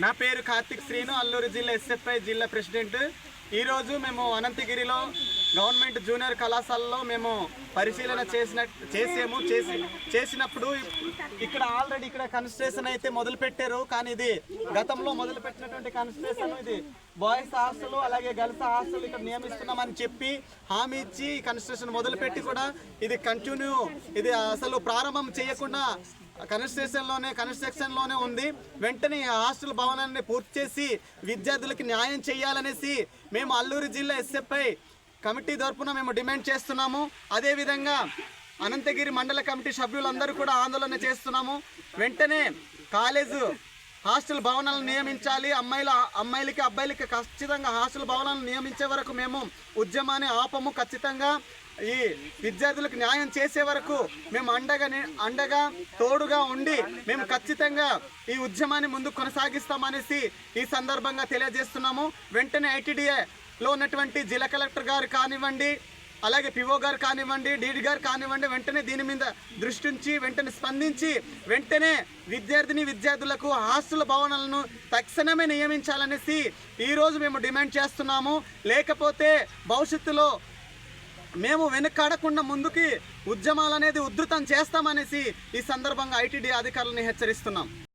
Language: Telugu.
నా పేరు కార్తిక్ శ్రీను, అల్లూరు జిల్లా ఎస్ఎఫ్ఐ జిల్లా ప్రెసిడెంట్. ఈరోజు మేము అనంతగిరిలో గవర్నమెంట్ జూనియర్ కళాశాలలో మేము పరిశీలన చేసినప్పుడు ఇక్కడ ఆల్రెడీ ఇక్కడ కన్స్ట్రక్షన్ అయితే మొదలుపెట్టారు. కానీ ఇది గతంలో మొదలుపెట్టినటువంటి కన్స్ట్రక్షన్, ఇది బాయ్స్ హాస్టల్ అలాగే గర్ల్స్ హాస్టల్ ఇక్కడ నియమిస్తున్నామని చెప్పి హామీ ఇచ్చి కన్స్ట్రక్షన్ మొదలుపెట్టి కూడా ఇది కంటిన్యూ, ఇది అసలు ప్రారంభం చేయకుండా కన్స్ట్రక్షన్లోనే ఉంది. వెంటనే హాస్టల్ భవనాన్ని పూర్తి చేసి విద్యార్థులకి న్యాయం చేయాలనేసి మేము అల్లూరు జిల్లా ఎస్ఎఫ్ఐ కమిటీ తరఫున మేము డిమాండ్ చేస్తున్నాము. అదేవిధంగా అనంతగిరి మండల కమిటీ సభ్యులందరూ కూడా ఆందోళన చేస్తున్నాము. వెంటనే కాలేజు హాస్టల్ భవనాలను నియమించాలి. అమ్మాయిలకి అబ్బాయిలకి ఖచ్చితంగా హాస్టల్ భవనాలను నియమించే వరకు మేము ఉద్యమాన్ని ఆపము. ఖచ్చితంగా ఈ విద్యార్థులకు న్యాయం చేసే వరకు మేము అండగా తోడుగా ఉండి మేము ఖచ్చితంగా ఈ ఉద్యమాన్ని ముందు కొనసాగిస్తామనేసి ఈ సందర్భంగా తెలియజేస్తున్నాము. వెంటనే ఐటీడీఏలో ఉన్నటువంటి జిల్లా కలెక్టర్ గారు కానివ్వండి, అలాగే పిఓ గారు కానివ్వండి, డీడీ గారు కానివ్వండి, వెంటనే దీని మీద దృష్టి ఉంచి వెంటనే స్పందించి వెంటనే విద్యార్థులకు హాస్టల్ భవనాలను తక్షణమే నియమించాలనేసి ఈరోజు మేము డిమాండ్ చేస్తున్నాము. లేకపోతే భవిష్యత్తులో మేము వెనకాడకుండా ముందుకి ఉద్యమాలు అనేది ఉధృతం చేస్తామనేసి ఈ సందర్భంగా ఐటీడీ అధికారులను హెచ్చరిస్తున్నాం.